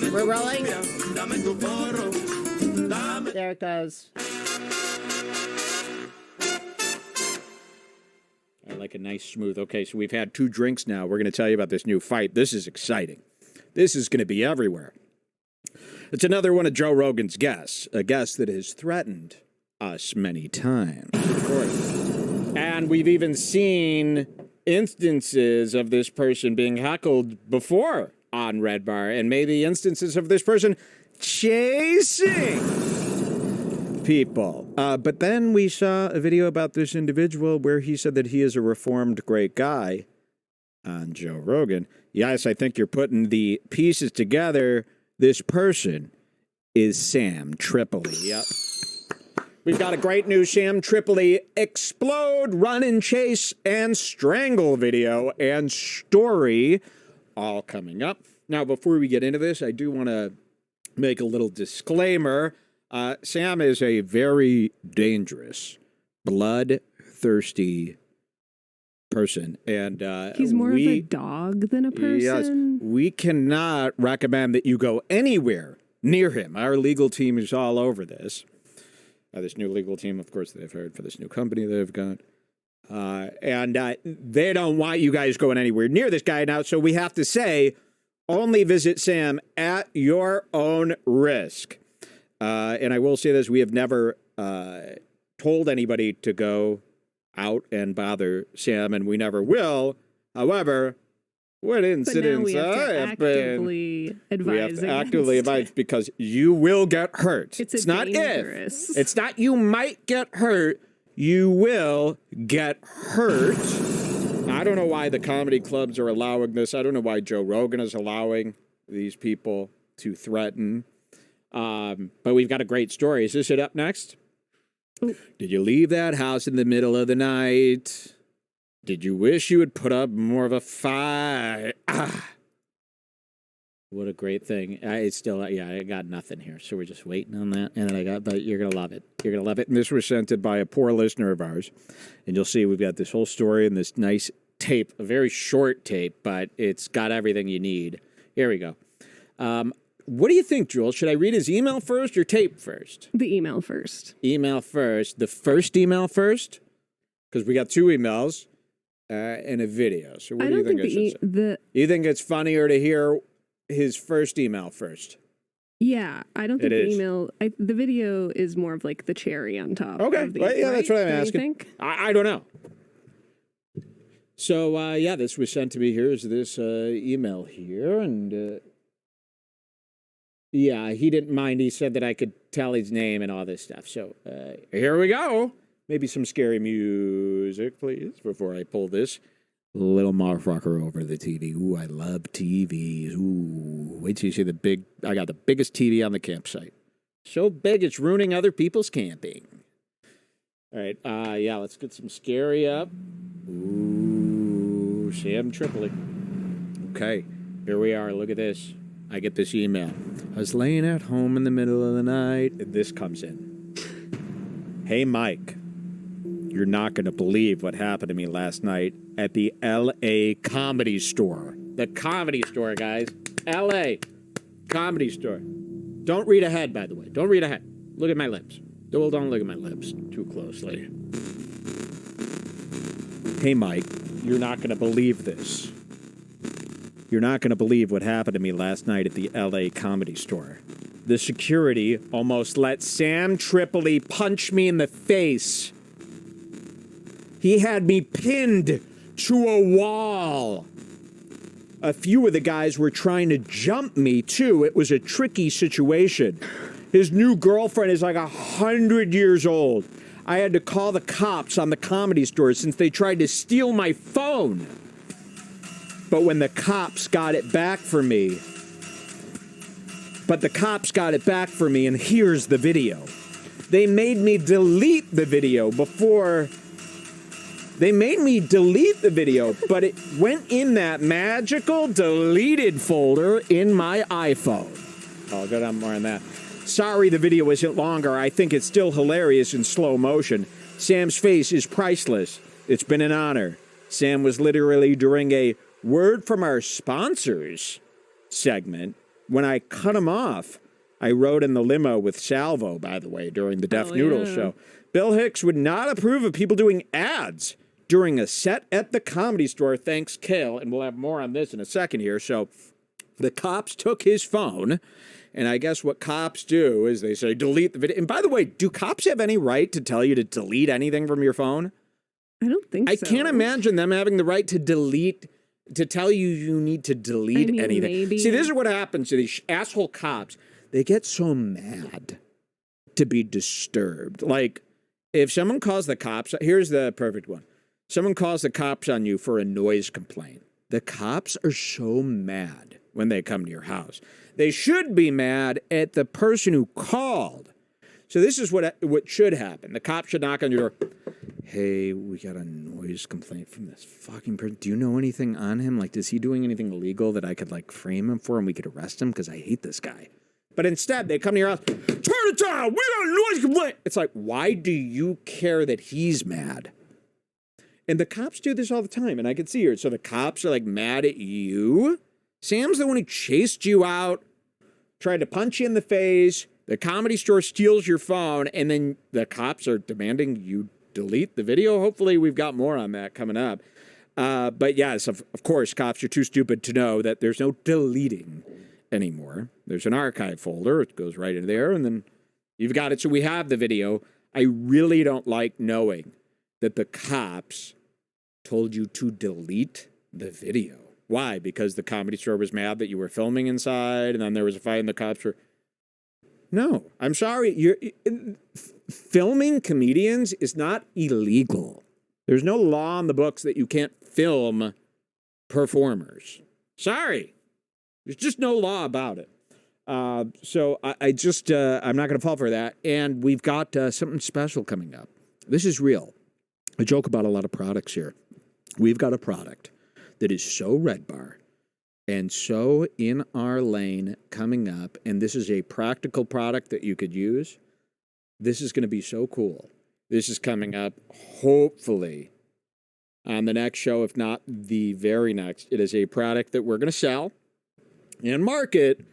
We're rolling. There it goes. I like a nice smooth. Okay, so we've had 2 drinks now. We're going to tell you about this new fight. This is exciting. This is going to be everywhere. It's another one of Joe Rogan's guests, a guest that has threatened us many times, of course. And we've even seen instances of this person being heckled before on Redbar, and maybe instances of this person chasing people. But then we saw a video about this individual where he said that he is a reformed great guy on Joe Rogan. Yes, I think you're putting the pieces together. This person is Sam Tripoli. Yep. We've got a great new Sam Tripoli explode, run and chase, and strangle video and story all coming up. Now, before we get into this, I do want to make a little disclaimer. Sam is a very dangerous, bloodthirsty person. And he's more of a dog than a person. Yes, we cannot recommend that you go anywhere near him. Our legal team is all over this. This new legal team, of course, they've hired for this new company they've got. And they don't want you guys going anywhere near this guy now. So we have to say, only visit Sam at your own risk. And I will say this, we have never told anybody to go out and bother Sam, and we never will. However, what incidents have been? We have to actively advise because you will get hurt. It's not dangerous. If. It's not you might get hurt. You will get hurt. I don't know why the comedy clubs are allowing this. I don't know why Joe Rogan is allowing these people to threaten. But we've got a great story. Is this it up next? Ooh. Did you leave that house in the middle of the night? Did you wish you would put up more of a fight? What a great thing. I got nothing here. So we're just waiting on that. And then but you're going to love it. You're going to love it. And this was sent by a poor listener of ours. And you'll see we've got this whole story and this nice tape, a very short tape, but it's got everything you need. Here we go. What do you think, Jules? Should I read his email first or tape first? The email first. Email first. The first email first? Because we got 2 emails. And a video. So what do you think I should say? You think it's funnier to hear his first email first? Yeah, I don't think the email... the video is more of like the cherry on top. Okay, that's what I'm asking. I don't know. So, this was sent to me. Here's this email here. And, he didn't mind. He said that I could tell his name and all this stuff. So, here we go. Maybe some scary music, please, before I pull this little motherfucker over the TV. Ooh, I love TVs. Ooh, wait till you see I got the biggest TV on the campsite. So big, it's ruining other people's camping. All right, let's get some scary up. Ooh, Sam Tripoli. Okay, here we are. Look at this. I get this email. I was laying at home in the middle of the night, and this comes in. Hey, Mike. You're not going to believe what happened to me last night at the L.A. Comedy Store. The Comedy Store, guys. L.A. Comedy Store. Don't read ahead, by the way. Don't read ahead. Look at my lips. Don't look at my lips too closely. Hey, Mike, you're not going to believe this. You're not going to believe what happened to me last night at the L.A. Comedy Store. The security almost let Sam Tripoli punch me in the face. He had me pinned to a wall. A few of the guys were trying to jump me, too. It was a tricky situation. His new girlfriend is like 100 years old. I had to call the cops on the Comedy Store since they tried to steal my phone. But when the cops got it back for me... and here's the video. They made me delete the video before... They made me delete the video, but it went in that magical deleted folder in my iPhone. I'll go down more on that. Sorry the video isn't longer. I think it's still hilarious in slow motion. Sam's face is priceless. It's been an honor. Sam was literally during a word from our sponsors segment when I cut him off, I rode in the limo with Salvo, by the way, during the Deaf Noodle show. Bill Hicks would not approve of people doing ads during a set at the Comedy Store. Thanks, Kale. And we'll have more on this in a second here. So the cops took his phone. And I guess what cops do is they say, delete the video. And by the way, do cops have any right to tell you to delete anything from your phone? I don't think so. I can't imagine them having the right to delete, to tell you need to delete anything. Maybe. See, this is what happens to these asshole cops. They get so mad to be disturbed. Like, if someone calls the cops, here's the perfect one. Someone calls the cops on you for a noise complaint. The cops are so mad when they come to your house. They should be mad at the person who called. So this is what should happen. The cop should knock on your door. Hey, we got a noise complaint from this fucking person. Do you know anything on him? Like, is he doing anything illegal that I could, like, frame him for and we could arrest him? Because I hate this guy. But instead, they come to your house. Turn it down. We got a noise complaint. It's like, why do you care that he's mad? And the cops do this all the time. And I can see here. So the cops are, like, mad at you. Sam's the one who chased you out, tried to punch you in the face. The Comedy Store steals your phone, and then the cops are demanding you delete the video. Hopefully, we've got more on that coming up. But yes, of course, cops are too stupid to know that there's no deleting anymore. There's an archive folder. It goes right in there, and then you've got it. So we have the video. I really don't like knowing that the cops told you to delete the video. Why? Because the Comedy Store was mad that you were filming inside, and then there was a fight, and the cops were... No, I'm sorry. Filming comedians is not illegal. There's no law in the books that you can't film performers. Sorry. There's just no law about it. So I'm not going to fall for that. And we've got something special coming up. This is real. I joke about a lot of products here. We've got a product that is so Red Bar and so in our lane coming up, and this is a practical product that you could use. This is going to be so cool. This is coming up, hopefully, on the next show, if not the very next. It is a product that we're going to sell and market,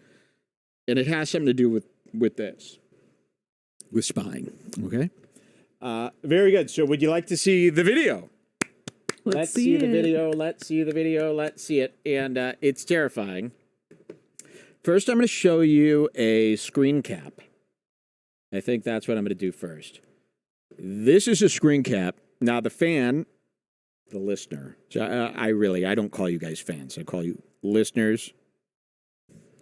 and it has something to do with this, with spying, okay? Very good. So would you like to see the video? Let's see the video. Let's see the video. Let's see it. And it's terrifying. First, I'm going to show you a screen cap. I think that's what I'm going to do first. This is a screen cap. Now, the fan, the listener. So I don't call you guys fans. I call you listeners.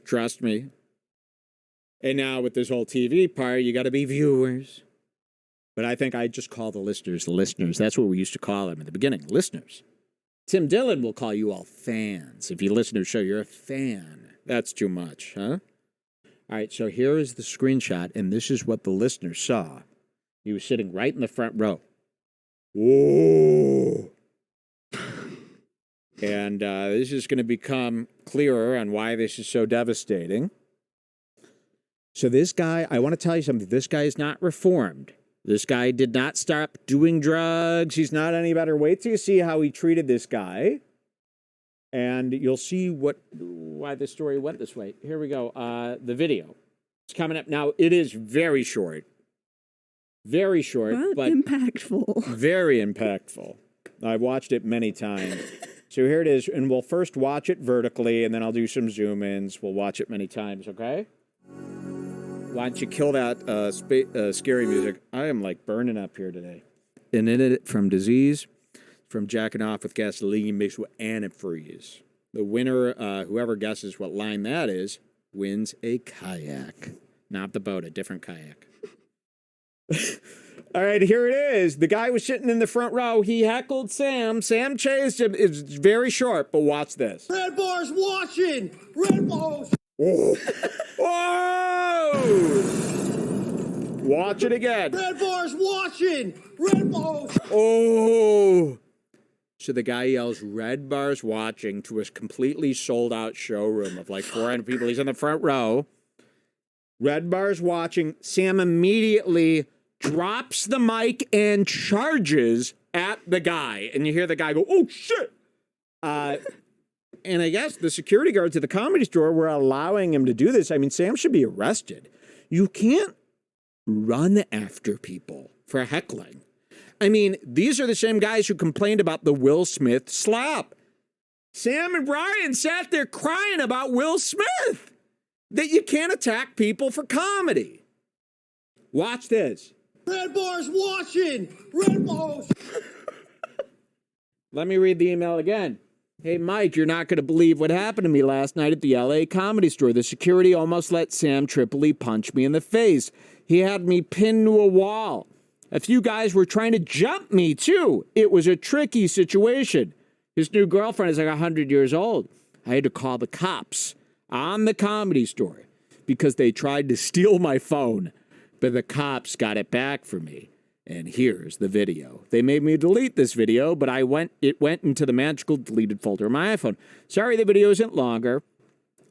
Trust me. And now with this whole TV part, you got to be viewers. But I think I just call the listeners. That's what we used to call them in the beginning, listeners. Tim Dillon will call you all fans. If you listen to the show, you're a fan. That's too much, huh? All right, so here is the screenshot, and this is what the listener saw. He was sitting right in the front row. Whoa! And this is going to become clearer on why this is so devastating. So this guy, I want to tell you something. This guy is not reformed. This guy did not stop doing drugs. He's not any better. Wait till you see how he treated this guy. And you'll see why the story went this way. Here we go. The video. It's coming up. Now, it is very short. Very short. But impactful. Very impactful. I've watched it many times. So here it is. And we'll first watch it vertically, and then I'll do some zoom-ins. We'll watch it many times, okay? Why don't you kill that scary music? I am like burning up here today. And in it from disease, from jacking off with gasoline mixed with antifreeze. The winner, whoever guesses what line that is, wins a kayak. Not the boat, a different kayak. All right, here it is. The guy was sitting in the front row. He heckled Sam. Sam chased him. It's very short, but watch this. Red Bar's watching. Red Bar's. Oh. Whoa! Watch it again. Red Bar's watching. Red Bar's. Oh! So the guy yells, Red Bar's watching, to a completely sold out showroom of like 400 people. He's in the front row. Red Bar's watching. Sam immediately drops the mic and charges at the guy. And you hear the guy go, oh, shit! And I guess the security guards at the Comedy Store were allowing him to do this. I mean, Sam should be arrested. You can't run after people for heckling. I mean, these are the same guys who complained about the Will Smith slap. Sam and Brian sat there crying about Will Smith, that you can't attack people for comedy. Watch this. Red Bar's watching. Red Bar's. Let me read the email again. Hey, Mike, you're not going to believe what happened to me last night at the LA Comedy Store. The security almost let Sam Tripoli punch me in the face. He had me pinned to a wall. A few guys were trying to jump me, too. It was a tricky situation. His new girlfriend is like 100 years old. I had to call the cops on the Comedy Store because they tried to steal my phone, but the cops got it back for me. And here's the video. They made me delete this video, but it went into the magical deleted folder of my iPhone. Sorry the video isn't longer.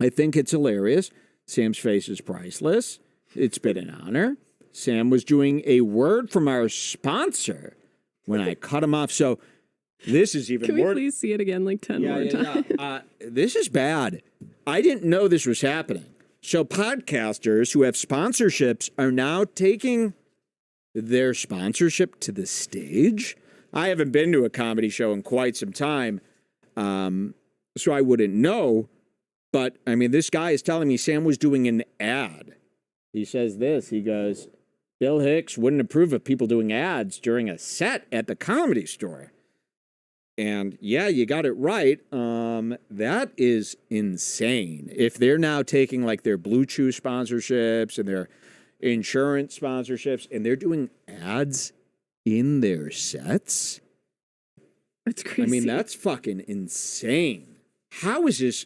I think it's hilarious. Sam's face is priceless. It's been an honor. Sam was doing a word from our sponsor when I cut him off. So this is even more. Can we please see it again like 10 more times? Yeah. This is bad. I didn't know this was happening. So podcasters who have sponsorships are now taking their sponsorship to the stage. I haven't been to a comedy show in quite some time, so I wouldn't know. But, I mean, this guy is telling me Sam was doing an ad. He says this. He goes, Bill Hicks wouldn't approve of people doing ads during a set at the Comedy Store. And, yeah, you got it right. That is insane. If they're now taking, like, their Blue Chew sponsorships and their insurance sponsorships, and they're doing ads in their sets. That's crazy. I mean, that's fucking insane. How is this?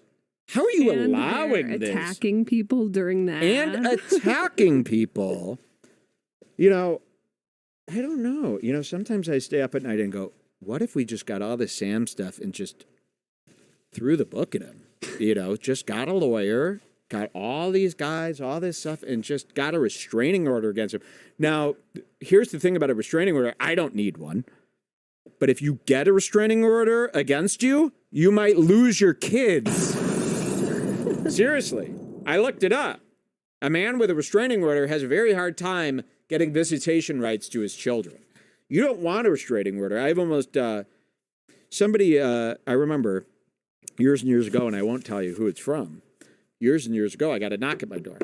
How are you allowing this? Attacking people during that. And attacking people. You know, I don't know. You know, sometimes I stay up at night and go, what if we just got all this Sam stuff and just threw the book at him? You know, just got a lawyer, got all these guys, all this stuff, and just got a restraining order against him. Now, here's the thing about a restraining order. I don't need one. But if you get a restraining order against you, you might lose your kids. Seriously. I looked it up. A man with a restraining order has a very hard time getting visitation rights to his children. You don't want a restraining order. I've almost, I remember years and years ago, and I won't tell you who it's from. Years and years ago, I got a knock at my door,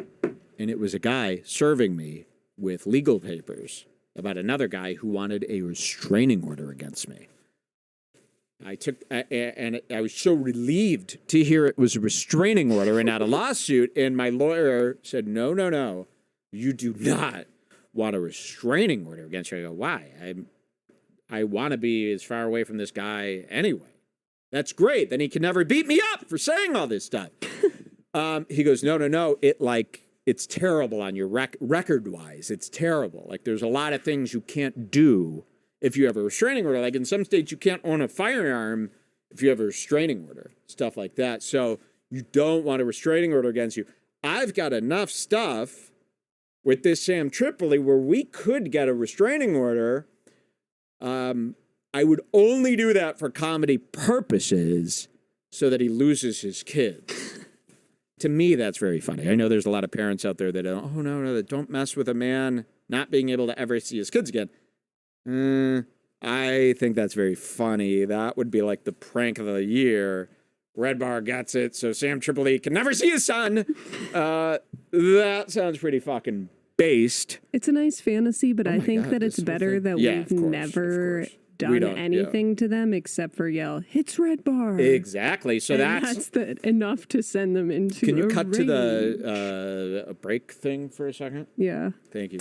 and it was a guy serving me with legal papers about another guy who wanted a restraining order against me. And I was so relieved to hear it was a restraining order and not a lawsuit, and my lawyer said, no, you do not want a restraining order against you. I go, why? I want to be as far away from this guy anyway. That's great. Then he can never beat me up for saying all this stuff. He goes, no. It's terrible on your record-wise. It's terrible. Like, there's a lot of things you can't do if you have a restraining order. Like, in some states, you can't own a firearm if you have a restraining order, stuff like that. So you don't want a restraining order against you. I've got enough stuff with this Sam Tripoli where we could get a restraining order. I would only do that for comedy purposes so that he loses his kids. To me, that's very funny. I know there's a lot of parents out there that don't mess with a man not being able to ever see his kids again. I think that's very funny. That would be like the prank of the year. Redbar gets it, so Sam Tripoli can never see his son. That sounds pretty fucking based. It's a nice fantasy, but I think that it's better that we've never done anything to them except for yell, "It's Redbar." Exactly. So that's enough to send them into. Can you cut to the break thing for a second? Yeah. Thank you.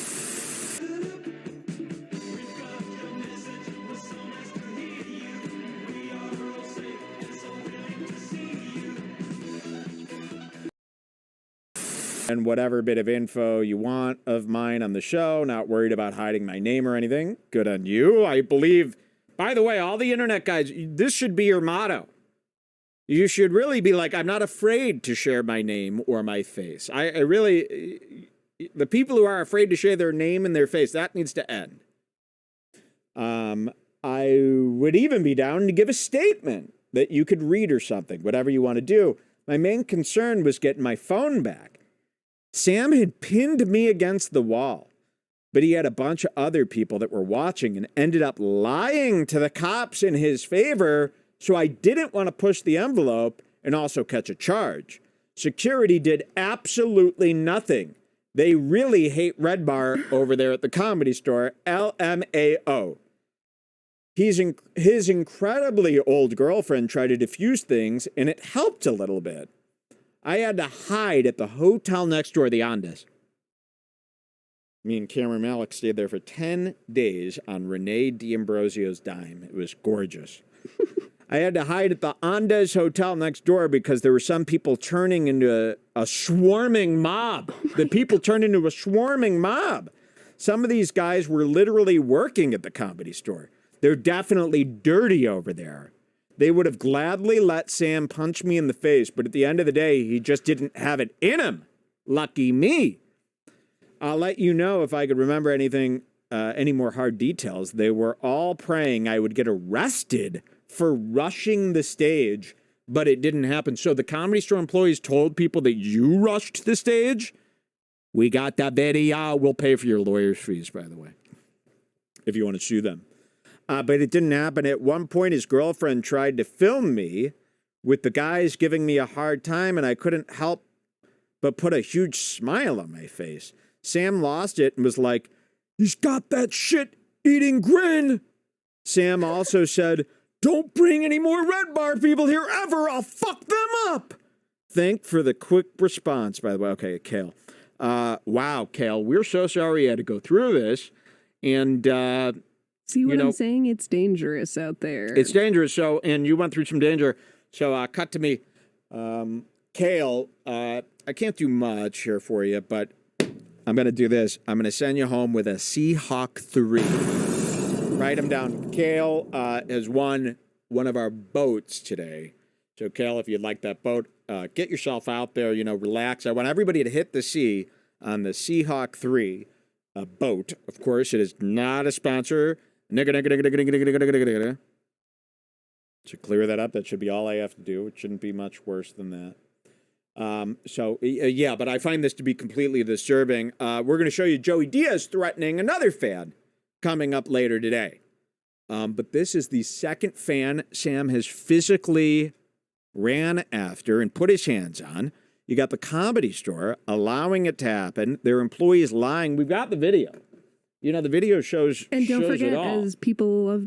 And whatever bit of info you want of mine on the show, not worried about hiding my name or anything. Good on you. I believe, by the way, all the internet guys, this should be your motto. You should really be like, I'm not afraid to share my name or my face. I really, the people who are afraid to share their name and their face, that needs to end. I would even be down to give a statement that you could read or something, whatever you want to do. My main concern was getting my phone back. Sam had pinned me against the wall, but he had a bunch of other people that were watching and ended up lying to the cops in his favor, so I didn't want to push the envelope and also catch a charge. Security did absolutely nothing. They really hate Redbar over there at the Comedy Store, LMAO. His incredibly old girlfriend tried to defuse things, and it helped a little bit. I had to hide at the hotel next door, the Andes. Me and Cameron Malick stayed there for 10 days on Rene D'Ambrosio's dime. It was gorgeous. I had to hide at the Andes Hotel next door because there were some people turning into a swarming mob. The people turned into a swarming mob. Some of these guys were literally working at the Comedy Store. They're definitely dirty over there. They would have gladly let Sam punch me in the face, but at the end of the day, he just didn't have it in him. Lucky me. I'll let you know if I could remember anything, any more hard details. They were all praying I would get arrested for rushing the stage, but it didn't happen. So the Comedy Store employees told people that you rushed the stage. We got that video. We'll pay for your lawyer's fees, by the way, if you want to sue them. But it didn't happen. At one point, his girlfriend tried to film me with the guys giving me a hard time, and I couldn't help but put a huge smile on my face. Sam lost it and was like, "He's got that shit-eating grin." Sam also said, "Don't bring any more Redbar people here ever. I'll fuck them up." Thank for the quick response, by the way. Okay, Kale. Wow, Kale, we're so sorry you had to go through this. And, see what I'm saying? It's dangerous out there. It's dangerous. So, and you went through some danger. So, cut to me. Kale, I can't do much here for you, but I'm going to do this. I'm going to send you home with a Seahawk 3. Write them down. Kale has won one of our boats today. So, Kale, if you'd like that boat, get yourself out there, relax. I want everybody to hit the sea on the Seahawk 3 boat. Of course, it is not a sponsor. To clear that up, that should be all I have to do. It shouldn't be much worse than that. But I find this to be completely disturbing. We're going to show you Joey Diaz threatening another fan coming up later today. But this is the second fan Sam has physically ran after and put his hands on. You got the Comedy Store allowing it to happen. Their employees lying. We've got the video. The video shows. And don't shows forget, it all. as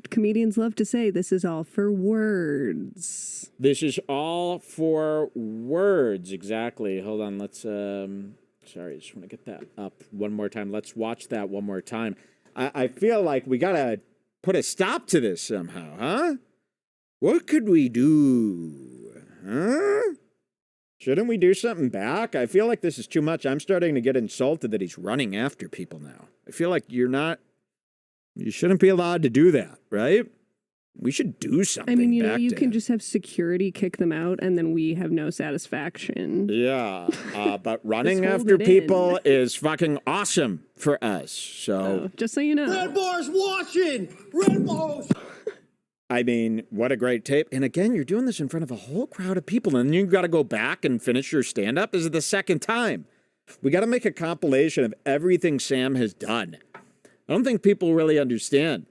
comedians love to say, this is all for words. This is all for words. Exactly. Hold on. Let's. Sorry, I just want to get that up one more time. Let's watch that one more time. I feel like we got to put a stop to this somehow, huh? What could we do? Huh? Shouldn't we do something back? I feel like this is too much. I'm starting to get insulted that he's running after people now. I feel like you shouldn't be allowed to do that, right? We should do something. I mean, you can just have security kick them out and then we have no satisfaction. Yeah, but running after people is fucking awesome for us. So, just so you know. Redbar's watching! Redbar's... I mean, what a great tape. And again, you're doing this in front of a whole crowd of people, and you got to go back and finish your stand-up. This is the second time. We got to make a compilation of everything Sam has done. I don't think people really understand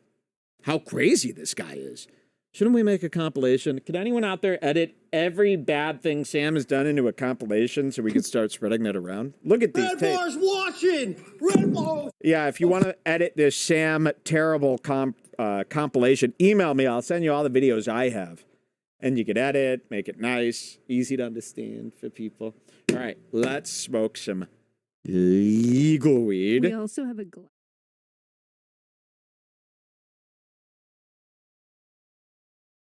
how crazy this guy is. Shouldn't we make a compilation? Can anyone out there edit every bad thing Sam has done into a compilation so we can start spreading that around? Look at these tapes. Redbar's watching! Redbar... Yeah, if you want to edit this Sam terrible compilation, email me. I'll send you all the videos I have. And you can edit, make it nice, easy to understand for people. All right, let's smoke some legal weed. We also have a